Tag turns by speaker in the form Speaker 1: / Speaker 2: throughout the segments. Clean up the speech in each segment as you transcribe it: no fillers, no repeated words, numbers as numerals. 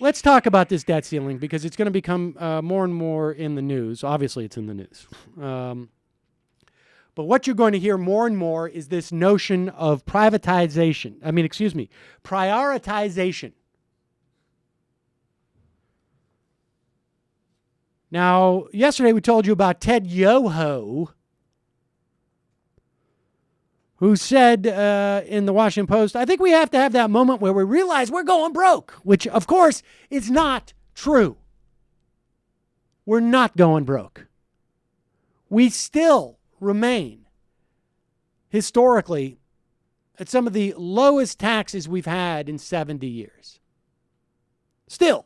Speaker 1: let's talk about this debt ceiling because it's going to become more and more in the news. Obviously, it's in the news. But what you're going to hear more and more is this notion of prioritization. Now, yesterday we told you about Ted Yoho, who said in the Washington Post, I think we have to have that moment where we realize we're going broke, which, of course, is not true. We're not going broke. We still remain, historically, at some of the lowest taxes we've had in 70 years. Still.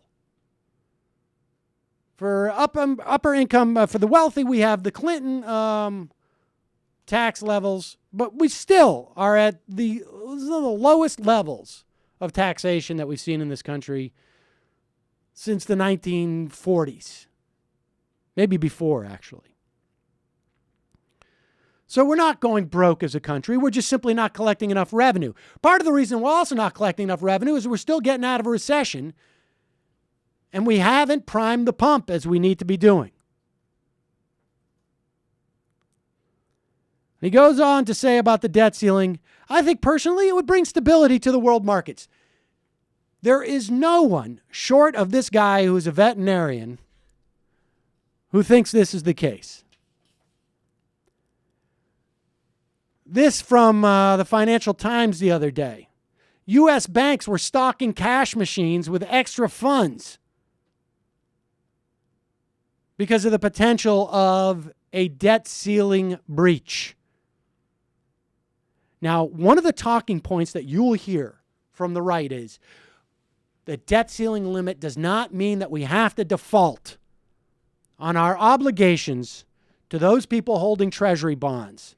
Speaker 1: For upper income, for the wealthy, we have the Clinton tax levels, but we still are at the lowest levels of taxation that we've seen in this country since the 1940s. Maybe before, actually. So we're not going broke as a country. We're just simply not collecting enough revenue. Part of the reason we're also not collecting enough revenue is we're still getting out of a recession, and we haven't primed the pump as we need to be doing. He goes on to say about the debt ceiling, I think personally it would bring stability to the world markets. There is no one short of this guy who is a veterinarian who thinks this is the case. This from the Financial Times the other day. U.S. banks were stocking cash machines with extra funds because of the potential of a debt ceiling breach. Now, one of the talking points that you'll hear from the right is the debt ceiling limit does not mean that we have to default on our obligations to those people holding treasury bonds.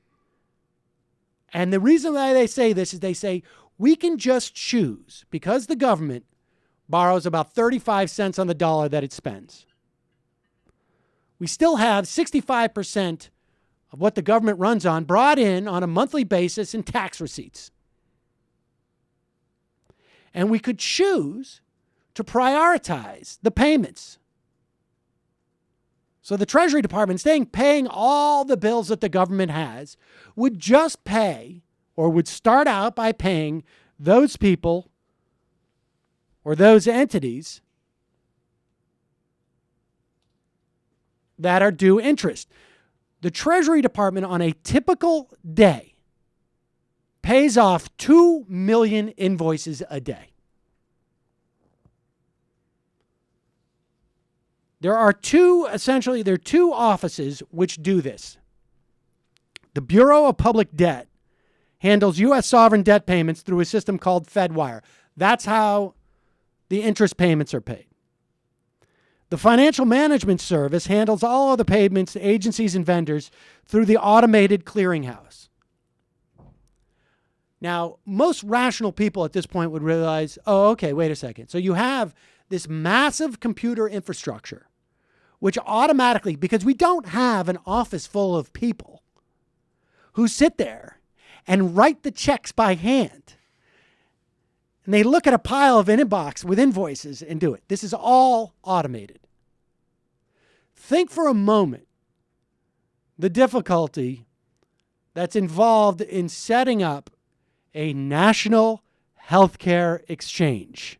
Speaker 1: And the reason why they say this is they say we can just choose, because the government borrows about 35 cents on the dollar that it spends. We still have 65% of what the government runs on brought in on a monthly basis in tax receipts. And we could choose to prioritize the payments. So the Treasury Department, instead of paying all the bills that the government has, would just pay, or would start out by paying those people or those entities that are due interest. The Treasury Department on a typical day pays off 2 million invoices a day. There are two offices which do this. The Bureau of Public Debt handles U.S. sovereign debt payments through a system called FedWire. That's how the interest payments are paid. The Financial Management Service handles all other payments to agencies and vendors through the automated clearinghouse. Now, most rational people at this point would realize, oh, okay, wait a second. So you have this massive computer infrastructure, which automatically, because we don't have an office full of people who sit there and write the checks by hand. And they look at a pile of inbox with invoices and do it. This is all automated. Think for a moment the difficulty that's involved in setting up a national healthcare exchange.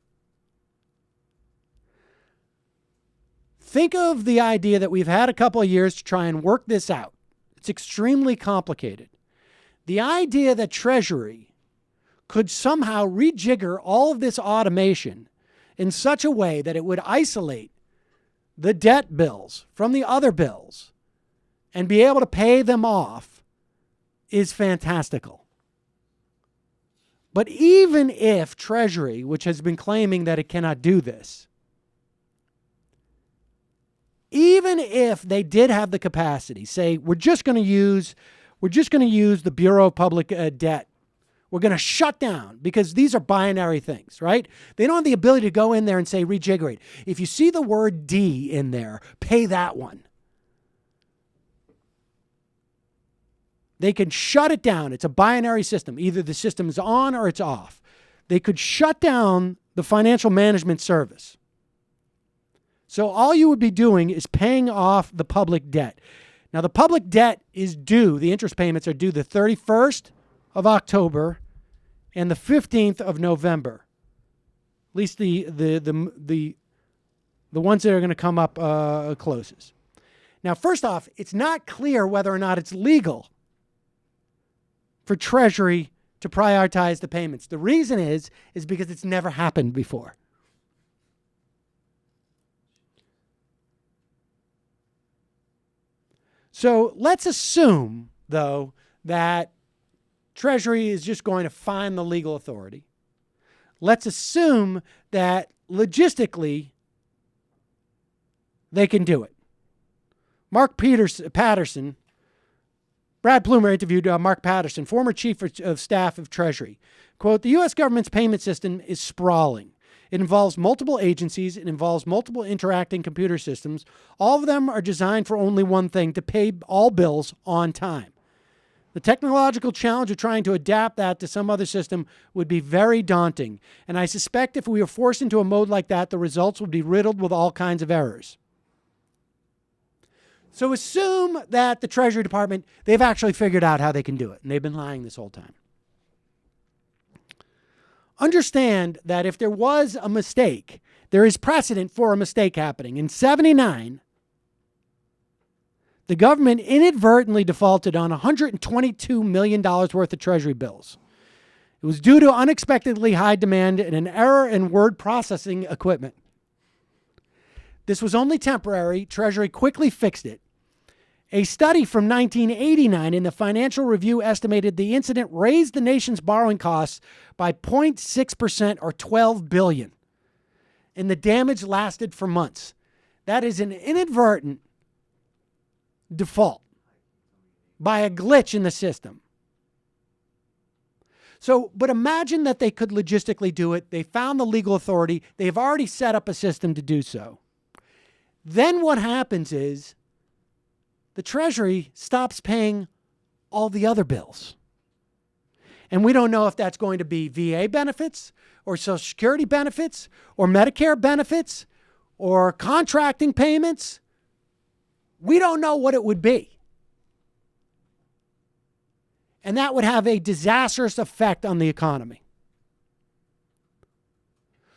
Speaker 1: Think of the idea that we've had a couple of years to try and work this out. It's extremely complicated. The idea that Treasury could somehow rejigger all of this automation in such a way that it would isolate the debt bills from the other bills and be able to pay them off is fantastical. But even if Treasury, which has been claiming that it cannot do this, even if they did have the capacity, say, we're just going to use the Bureau of Public Debt. We're going to shut down because these are binary things, right? They don't have the ability to go in there and say rejigger it. If you see the word D in there, pay that one. They can shut it down. It's a binary system. Either the system is on or it's off. They could shut down the Financial Management Service. So all you would be doing is paying off the public debt. Now, the public debt is due, the interest payments are due the 31st of October and the 15th of November. At least the ones that are going to come up closest. Now, first off, it's not clear whether or not it's legal for Treasury to prioritize the payments. The reason is because it's never happened before. So let's assume, though, that Treasury is just going to find the legal authority. Let's assume that logistically they can do it. Brad Plumer interviewed Mark Patterson, former chief of staff of Treasury. Quote, the U.S. government's payment system is sprawling. It involves multiple agencies. It involves multiple interacting computer systems. All of them are designed for only one thing, to pay all bills on time. The technological challenge of trying to adapt that to some other system would be very daunting. And I suspect if we were forced into a mode like that, the results would be riddled with all kinds of errors. So assume that the Treasury Department, they've actually figured out how they can do it, and they've been lying this whole time. Understand that if there was a mistake, there is precedent for a mistake happening. In 1979, the government inadvertently defaulted on $122 million worth of Treasury bills. It was due to unexpectedly high demand and an error in word processing equipment. This was only temporary. Treasury quickly fixed it. A study from 1989 in the Financial Review estimated the incident raised the nation's borrowing costs by 0.6% or $12 billion. And the damage lasted for months. That is an inadvertent default by a glitch in the system. So, but imagine that they could logistically do it. They found the legal authority. They've already set up a system to do so. Then what happens is the Treasury stops paying all the other bills. And we don't know if that's going to be VA benefits or Social Security benefits or Medicare benefits or contracting payments. We don't know what it would be. And that would have a disastrous effect on the economy.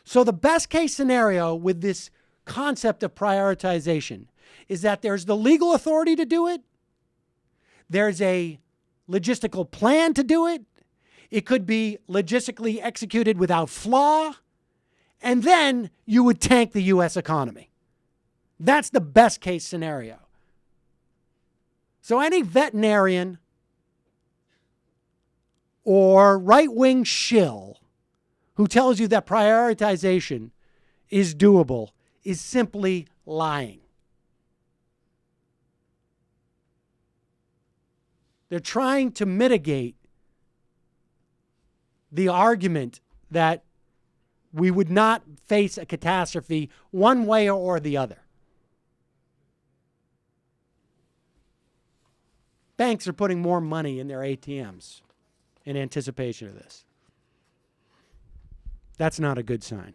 Speaker 1: So the best case scenario with this concept of prioritization is that there's the legal authority to do it. There's a logistical plan to do it. It could be logistically executed without flaw. And then you would tank the U.S. economy. That's the best case scenario. So any veterinarian or right-wing shill who tells you that prioritization is doable is simply lying. They're trying to mitigate the argument that we would not face a catastrophe one way or the other. Banks are putting more money in their ATMs in anticipation of this. That's not a good sign.